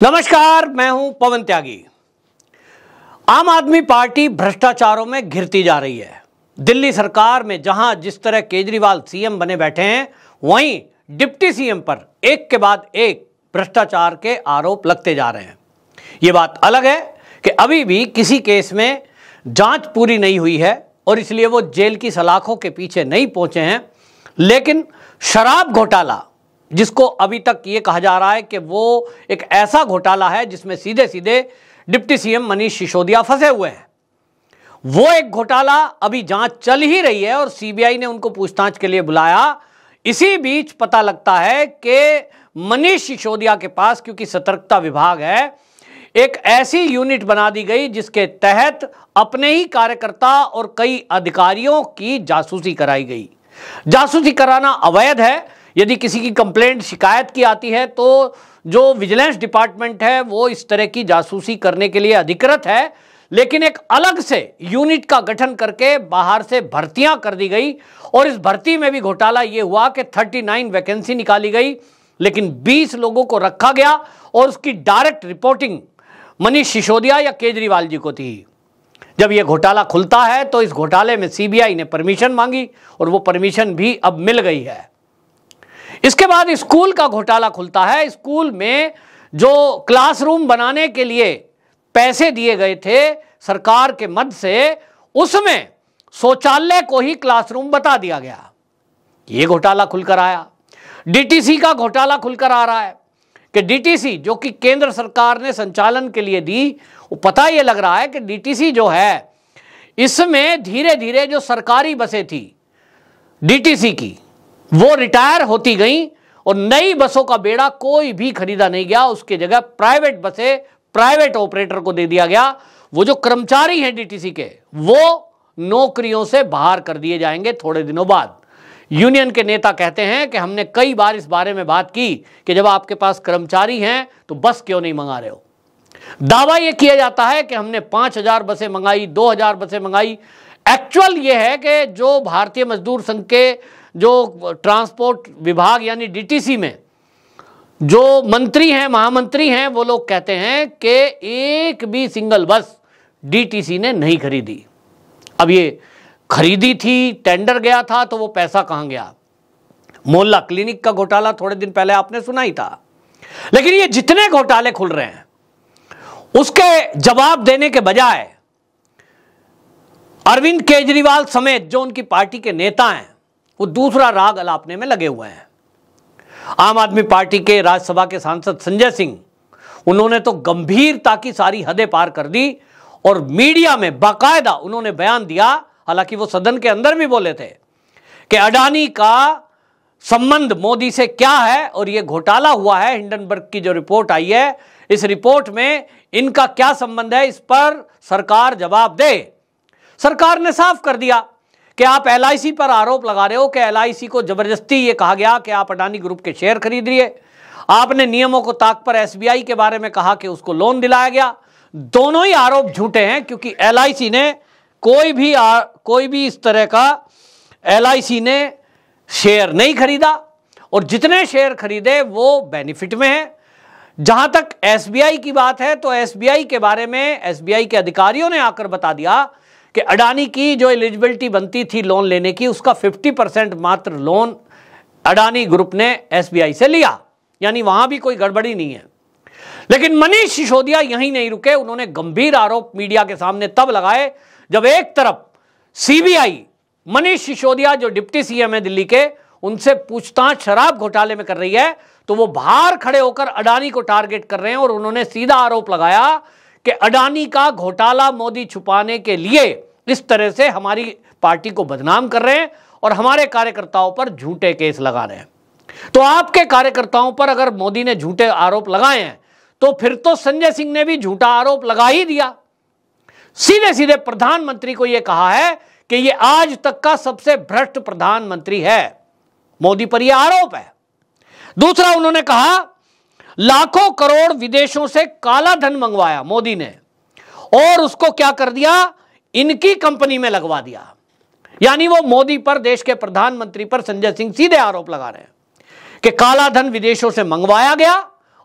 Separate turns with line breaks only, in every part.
नमस्कार, मैं हूं पवन त्यागी। आम आदमी पार्टी भ्रष्टाचारों में घिरती जा रही है। दिल्ली सरकार में जहां जिस तरह केजरीवाल सीएम बने बैठे हैं, वहीं डिप्टी सीएम पर एक के बाद एक भ्रष्टाचार के आरोप लगते जा रहे हैं। ये बात अलग है कि अभी भी किसी केस में जांच पूरी नहीं हुई है और इसलिए वो जेल की सलाखों के पीछे नहीं पहुंचे हैं, लेकिन शराब घोटाला, जिसको अभी तक ये कहा जा रहा है कि वो एक ऐसा घोटाला है जिसमें सीधे सीधे डिप्टी सीएम मनीष सिसोदिया फंसे हुए हैं, वो एक घोटाला अभी जांच चल ही रही है और सीबीआई ने उनको पूछताछ के लिए बुलाया। इसी बीच पता लगता है कि मनीष सिसोदिया के पास, क्योंकि सतर्कता विभाग है, एक ऐसी यूनिट बना दी गई जिसके तहत अपने ही कार्यकर्ता और कई अधिकारियों की जासूसी कराई गई। जासूसी कराना अवैध है। यदि किसी की कंप्लेंट, शिकायत की आती है तो जो विजिलेंस डिपार्टमेंट है वो इस तरह की जासूसी करने के लिए अधिकृत है, लेकिन एक अलग से यूनिट का गठन करके बाहर से भर्तियां कर दी गई और इस भर्ती में भी घोटाला ये हुआ कि 39 वैकेंसी निकाली गई, लेकिन 20 लोगों को रखा गया और उसकी डायरेक्ट रिपोर्टिंग मनीष सिसोदिया या केजरीवाल जी को थी। जब यह घोटाला खुलता है तो इस घोटाले में सीबीआई ने परमिशन मांगी और वो परमिशन भी अब मिल गई है। इसके बाद स्कूल का घोटाला खुलता है। स्कूल में जो क्लासरूम बनाने के लिए पैसे दिए गए थे सरकार के मद से, उसमें शौचालय को ही क्लासरूम बता दिया गया। यह घोटाला खुलकर आया। डीटीसी का घोटाला खुलकर आ रहा है कि डीटीसी जो कि केंद्र सरकार ने संचालन के लिए दी, वो पता यह लग रहा है कि डीटीसी जो है, इसमें धीरे धीरे जो सरकारी बसें थी डीटीसी की, वो रिटायर होती गई और नई बसों का बेड़ा कोई भी खरीदा नहीं गया। उसके जगह प्राइवेट बसें प्राइवेट ऑपरेटर को दे दिया गया। वो जो कर्मचारी हैं डीटीसी के, वो नौकरियों से बाहर कर दिए जाएंगे थोड़े दिनों बाद। यूनियन के नेता कहते हैं कि हमने कई बार इस बारे में बात की कि जब आपके पास कर्मचारी हैं तो बस क्यों नहीं मंगा रहे हो। दावा यह किया जाता है कि हमने 5000 बसें मंगाई, 2000 बसें मंगाई। एक्चुअल यह है कि जो भारतीय मजदूर संघ के जो ट्रांसपोर्ट विभाग यानी डीटीसी में जो मंत्री हैं, महामंत्री हैं, वो लोग कहते हैं कि एक भी सिंगल बस डीटीसी ने नहीं खरीदी। अब ये खरीदी थी, टेंडर गया था, तो वो पैसा कहां गया। मोहल्ला क्लिनिक का घोटाला थोड़े दिन पहले आपने सुना ही था। लेकिन ये जितने घोटाले खुल रहे हैं उसके जवाब देने के बजाय अरविंद केजरीवाल समेत जो उनकी पार्टी के नेता हैं, वो दूसरा राग अलापने में लगे हुए हैं। आम आदमी पार्टी के राज्यसभा के सांसद संजय सिंह, उन्होंने तो गंभीरता की सारी हदें पार कर दी और मीडिया में बाकायदा उन्होंने बयान दिया, हालांकि वो सदन के अंदर भी बोले थे कि अडानी का संबंध मोदी से क्या है और ये घोटाला हुआ है। हिंडनबर्ग की जो रिपोर्ट आई है, इस रिपोर्ट में इनका क्या संबंध है, इस पर सरकार जवाब दे। सरकार ने साफ कर दिया कि आप एलआईसी पर आरोप लगा रहे हो कि एलआईसी को जबरदस्ती ये कहा गया कि आप अडानी ग्रुप के शेयर खरीद लिए। आपने नियमों को ताक पर एसबीआई के बारे में कहा कि उसको लोन दिलाया गया। दोनों ही आरोप झूठे हैं, क्योंकि एलआईसी ने कोई भी इस तरह का एलआईसी ने शेयर नहीं खरीदा और जितने शेयर खरीदे वो बेनिफिट में है। जहां तक एसबीआई की बात है तो एसबीआई के बारे में एसबीआई के अधिकारियों ने आकर बता दिया कि अडानी की जो एलिजिबिलिटी बनती थी लोन लेने की, उसका 50% मात्र लोन अडानी ग्रुप ने एसबीआई से लिया, यानी वहां भी कोई गड़बड़ी नहीं है। लेकिन मनीष सिसोदिया यहीं नहीं रुके। उन्होंने गंभीर आरोप मीडिया के सामने तब लगाए जब एक तरफ सीबीआई मनीष सिसोदिया जो डिप्टी सीएम है दिल्ली के, उनसे पूछताछ शराब घोटाले में कर रही है, तो वो बाहर खड़े होकर अडानी को टारगेट कर रहे हैं और उन्होंने सीधा आरोप लगाया कि अडानी का घोटाला मोदी छुपाने के लिए इस तरह से हमारी पार्टी को बदनाम कर रहे हैं और हमारे कार्यकर्ताओं पर झूठे केस लगा रहे हैं। तो आपके कार्यकर्ताओं पर अगर मोदी ने झूठे आरोप लगाए हैं तो फिर तो संजय सिंह ने भी झूठा आरोप लगा ही दिया। सीधे सीधे प्रधानमंत्री को यह कहा है कि यह आज तक का सबसे भ्रष्ट प्रधानमंत्री है। मोदी पर यह आरोप है। दूसरा, उन्होंने कहा लाखों करोड़ विदेशों से काला धन मंगवाया मोदी ने और उसको क्या कर दिया, इनकी कंपनी में लगवा दिया। यानी वो मोदी पर, देश के प्रधानमंत्री पर संजय सिंह सीधे आरोप लगा रहे हैं कि काला धन विदेशों से मंगवाया गया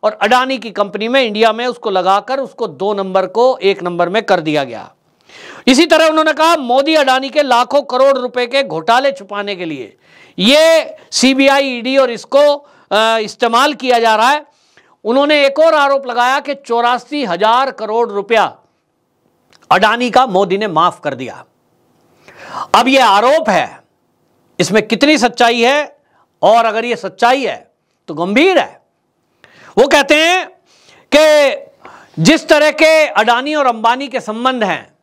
और अडानी की कंपनी में इंडिया में उसको लगाकर उसको 2 नंबर को 1 नंबर में कर दिया गया। इसी तरह उन्होंने कहा मोदी अडानी के लाखों करोड़ रुपए के घोटाले छुपाने के लिए ये सीबीआई, ईडी और इसको इस्तेमाल किया जा रहा है। उन्होंने एक और आरोप लगाया कि 84,000 करोड़ रुपया अडानी का मोदी ने माफ कर दिया। अब यह आरोप है, इसमें कितनी सच्चाई है, और अगर यह सच्चाई है तो गंभीर है। वो कहते हैं कि जिस तरह के अडानी और अंबानी के संबंध हैं,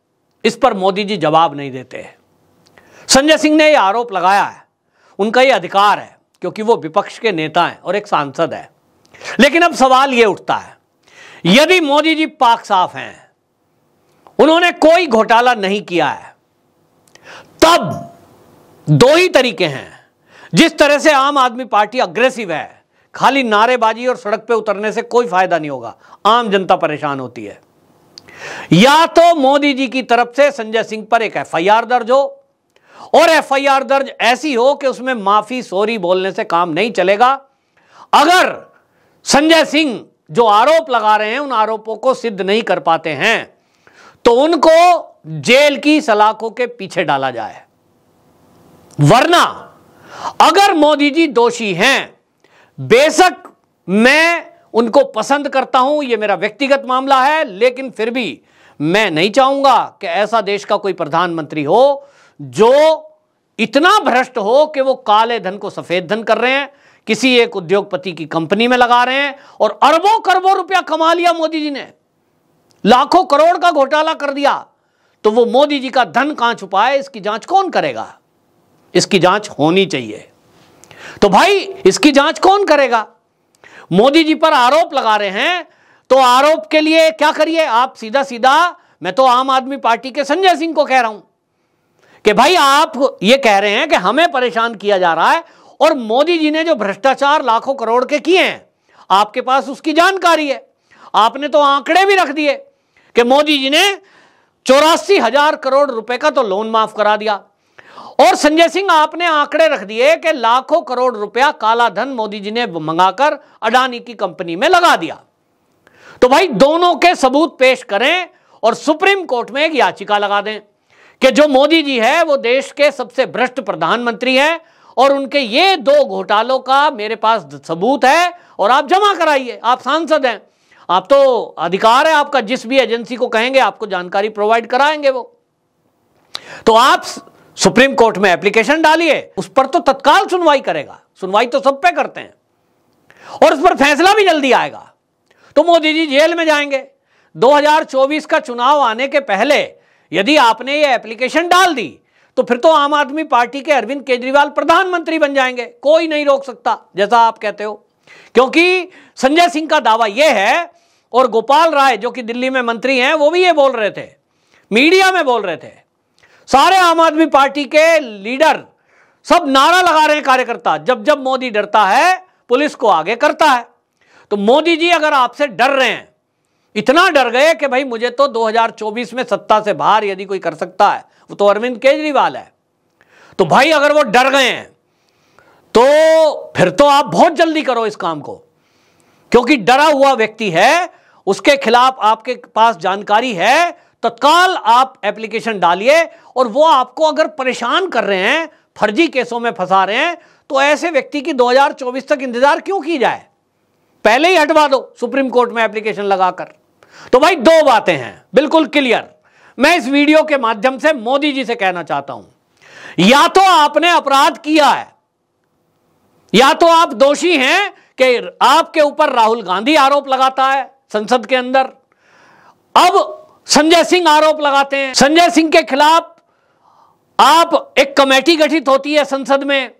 इस पर मोदी जी जवाब नहीं देते। संजय सिंह ने यह आरोप लगाया है, उनका यह अधिकार है क्योंकि वो विपक्ष के नेता हैं और एक सांसद है। लेकिन अब सवाल यह उठता है, यदि मोदी जी पाक साफ हैं, उन्होंने कोई घोटाला नहीं किया है, तब 2 ही तरीके हैं। जिस तरह से आम आदमी पार्टी अग्रेसिव है, खाली नारेबाजी और सड़क पे उतरने से कोई फायदा नहीं होगा, आम जनता परेशान होती है। या तो मोदी जी की तरफ से संजय सिंह पर एक एफआईआर दर्ज हो, और एफआईआर दर्ज ऐसी हो कि उसमें माफी सॉरी बोलने से काम नहीं चलेगा। अगर संजय सिंह जो आरोप लगा रहे हैं उन आरोपों को सिद्ध नहीं कर पाते हैं तो उनको जेल की सलाखों के पीछे डाला जाए। वरना अगर मोदी जी दोषी हैं, बेशक मैं उनको पसंद करता हूं, यह मेरा व्यक्तिगत मामला है, लेकिन फिर भी मैं नहीं चाहूंगा कि ऐसा देश का कोई प्रधानमंत्री हो जो इतना भ्रष्ट हो कि वो काले धन को सफेद धन कर रहे हैं, किसी एक उद्योगपति की कंपनी में लगा रहे हैं और अरबों करोड़ों रुपया कमा लिया मोदी जी ने, लाखों करोड़ का घोटाला कर दिया। तो वो मोदी जी का धन कहां छुपा है, इसकी जांच कौन करेगा? इसकी जांच होनी चाहिए। तो भाई इसकी जांच कौन करेगा? मोदी जी पर आरोप लगा रहे हैं तो आरोप के लिए क्या करिए आप? सीधा सीधा मैं तो आम आदमी पार्टी के संजय सिंह को कह रहा हूं कि भाई आप ये कह रहे हैं कि हमें परेशान किया जा रहा है, और मोदी जी ने जो भ्रष्टाचार लाखों करोड़ के किए हैं आपके पास उसकी जानकारी है। आपने तो आंकड़े भी रख दिए कि मोदी जी ने 84,000 करोड़ रुपए का तो लोन माफ करा दिया, और संजय सिंह आपने आंकड़े रख दिए कि लाखों करोड़ रुपया काला धन मोदी जी ने मंगाकर अडानी की कंपनी में लगा दिया। तो भाई दोनों के सबूत पेश करें और सुप्रीम कोर्ट में एक याचिका लगा दें कि जो मोदी जी है वो देश के सबसे भ्रष्ट प्रधानमंत्री हैं और उनके ये 2 घोटालों का मेरे पास सबूत है, और आप जमा कराइए। आप सांसद हैं, आप तो अधिकार है आपका, जिस भी एजेंसी को कहेंगे आपको जानकारी प्रोवाइड कराएंगे वो। तो आप सुप्रीम कोर्ट में एप्लीकेशन डालिए, उस पर तो तत्काल सुनवाई करेगा। सुनवाई तो सब पे करते हैं, और उस पर फैसला भी जल्दी आएगा। तो मोदी जी जेल में जाएंगे। 2024 का चुनाव आने के पहले यदि आपने ये एप्लीकेशन डाल दी तो फिर तो आम आदमी पार्टी के अरविंद केजरीवाल प्रधानमंत्री बन जाएंगे, कोई नहीं रोक सकता, जैसा आप कहते हो। क्योंकि संजय सिंह का दावा यह है, और गोपाल राय जो कि दिल्ली में मंत्री हैं वो भी ये बोल रहे थे, मीडिया में बोल रहे थे, सारे आम आदमी पार्टी के लीडर सब नारा लगा रहे हैं, कार्यकर्ता, जब जब मोदी डरता है पुलिस को आगे करता है। तो मोदी जी अगर आपसे डर रहे हैं, इतना डर गए कि भाई मुझे तो 2024 में सत्ता से बाहर यदि कोई कर सकता है वो तो अरविंद केजरीवाल है, तो भाई अगर वो डर गए हैं तो फिर तो आप बहुत जल्दी करो इस काम को, क्योंकि डरा हुआ व्यक्ति है, उसके खिलाफ आपके पास जानकारी है, तत्काल आप एप्लीकेशन डालिए। और वो आपको अगर परेशान कर रहे हैं, फर्जी केसों में फंसा रहे हैं, तो ऐसे व्यक्ति की 2024 तक इंतजार क्यों की जाए? पहले ही हटवा दो सुप्रीम कोर्ट में एप्लीकेशन लगाकर। तो भाई 2 बातें हैं बिल्कुल क्लियर। मैं इस वीडियो के माध्यम से मोदी जी से कहना चाहता हूं, या तो आपने अपराध किया है, या तो आप दोषी हैं कि आपके ऊपर राहुल गांधी आरोप लगाता है संसद के अंदर, अब संजय सिंह आरोप लगाते हैं, संजय सिंह के खिलाफ आप एक कमेटी गठित होती है संसद में,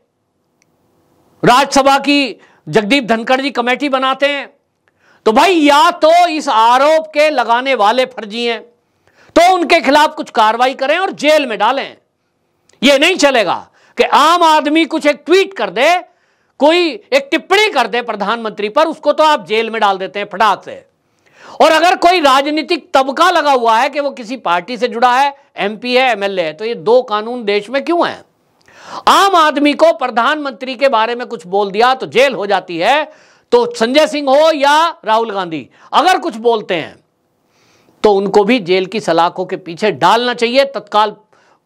राज्यसभा की जगदीप धनखड़ जी कमेटी बनाते हैं। तो भाई या तो इस आरोप के लगाने वाले फर्जी हैं तो उनके खिलाफ कुछ कार्रवाई करें और जेल में डालें। यह नहीं चलेगा कि आम आदमी कुछ एक ट्वीट कर दे, कोई एक टिप्पणी कर दे प्रधानमंत्री पर, उसको तो आप जेल में डाल देते हैं फटाक से। और अगर कोई राजनीतिक तबका लगा हुआ है कि वो किसी पार्टी से जुड़ा है, एमपी है, एमएलए है, तो ये 2 कानून देश में क्यों हैं? आम आदमी को प्रधानमंत्री के बारे में कुछ बोल दिया तो जेल हो जाती है, तो संजय सिंह हो या राहुल गांधी अगर कुछ बोलते हैं तो उनको भी जेल की सलाखों के पीछे डालना चाहिए तत्काल।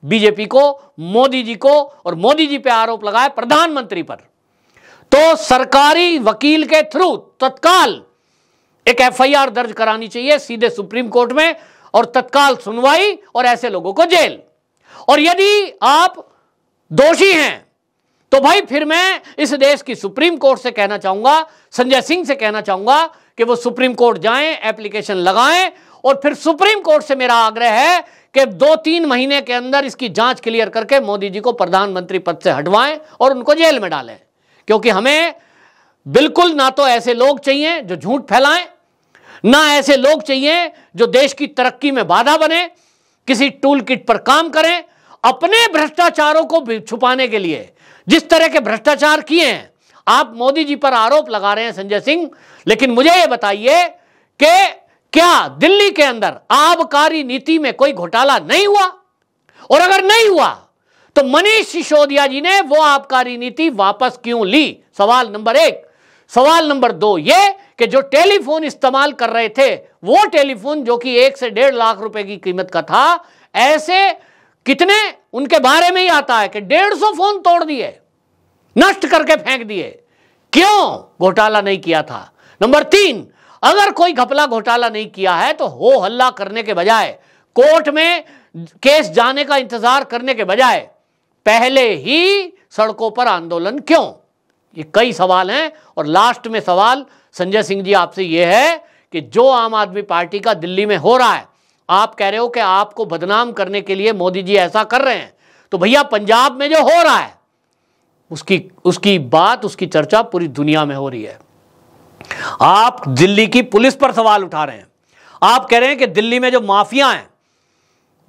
बीजेपी को, मोदी जी को, और मोदी जी पे आरोप लगाए प्रधानमंत्री पर, तो सरकारी वकील के थ्रू तत्काल एक एफआईआर दर्ज करानी चाहिए सीधे सुप्रीम कोर्ट में, और तत्काल सुनवाई और ऐसे लोगों को जेल। और यदि आप दोषी हैं तो भाई फिर मैं इस देश की सुप्रीम कोर्ट से कहना चाहूंगा, संजय सिंह से कहना चाहूंगा कि वो सुप्रीम कोर्ट जाएं, एप्लीकेशन लगाएं, और फिर सुप्रीम कोर्ट से मेरा आग्रह है कि 2-3 महीने के अंदर इसकी जांच क्लियर करके मोदी जी को प्रधानमंत्री पद से हटवाएं और उनको जेल में डालें। क्योंकि हमें बिल्कुल ना तो ऐसे लोग चाहिए जो झूठ फैलाएं, ना ऐसे लोग चाहिए जो देश की तरक्की में बाधा बने, किसी टूल किट पर काम करें अपने भ्रष्टाचारों को छुपाने के लिए। जिस तरह के भ्रष्टाचार किए हैं, आप मोदी जी पर आरोप लगा रहे हैं संजय सिंह, लेकिन मुझे यह बताइए कि क्या दिल्ली के अंदर आबकारी नीति में कोई घोटाला नहीं हुआ? और अगर नहीं हुआ तो मनीष सिसोदिया जी ने वो आबकारी नीति वापस क्यों ली? सवाल नंबर 1। सवाल नंबर 2 ये कि जो टेलीफोन इस्तेमाल कर रहे थे, वो टेलीफोन जो कि 1 से 1.5 लाख रुपए की कीमत का था, ऐसे कितने उनके बारे में ही आता है कि 150 फोन तोड़ दिए, नष्ट करके फेंक दिए। क्यों घोटाला नहीं किया था? नंबर 3, अगर कोई घपला घोटाला नहीं किया है तो हो हल्ला करने के बजाय, कोर्ट में केस जाने का इंतजार करने के बजाय पहले ही सड़कों पर आंदोलन क्यों? ये कई सवाल हैं। और लास्ट में सवाल संजय सिंह जी आपसे ये है कि जो आम आदमी पार्टी का दिल्ली में हो रहा है, आप कह रहे हो कि आपको बदनाम करने के लिए मोदी जी ऐसा कर रहे हैं, तो भैया पंजाब में जो हो रहा है उसकी बात, उसकी चर्चा पूरी दुनिया में हो रही है। आप दिल्ली की पुलिस पर सवाल उठा रहे हैं। आप कह रहे हैं कि दिल्ली में जो माफिया हैं,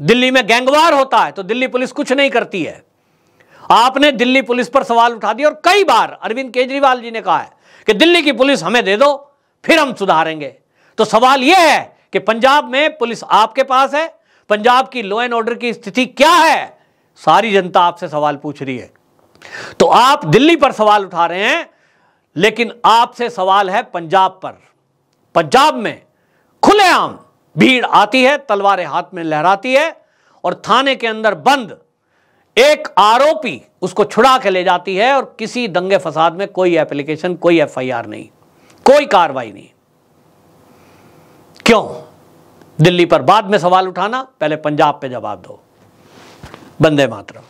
दिल्ली में गैंगवार होता है तो दिल्ली पुलिस कुछ नहीं करती है। आपने दिल्ली पुलिस पर सवाल उठा दिया, और कई बार अरविंद केजरीवाल जी ने कहा है कि दिल्ली की पुलिस हमें दे दो, फिर हम सुधारेंगे। तो सवाल यह है कि पंजाब में पुलिस आपके पास है, पंजाब की लॉ एंड ऑर्डर की स्थिति क्या है? सारी जनता आपसे सवाल पूछ रही है। तो आप दिल्ली पर सवाल उठा रहे हैं, लेकिन आपसे सवाल है पंजाब पर। पंजाब में खुलेआम भीड़ आती है, तलवारें हाथ में लहराती है, और थाने के अंदर बंद एक आरोपी उसको छुड़ा के ले जाती है, और किसी दंगे फसाद में कोई एप्लीकेशन, कोई एफआईआर नहीं, कोई कार्रवाई नहीं। क्यों? दिल्ली पर बाद में सवाल उठाना, पहले पंजाब पे जवाब दो। वंदे मातरम।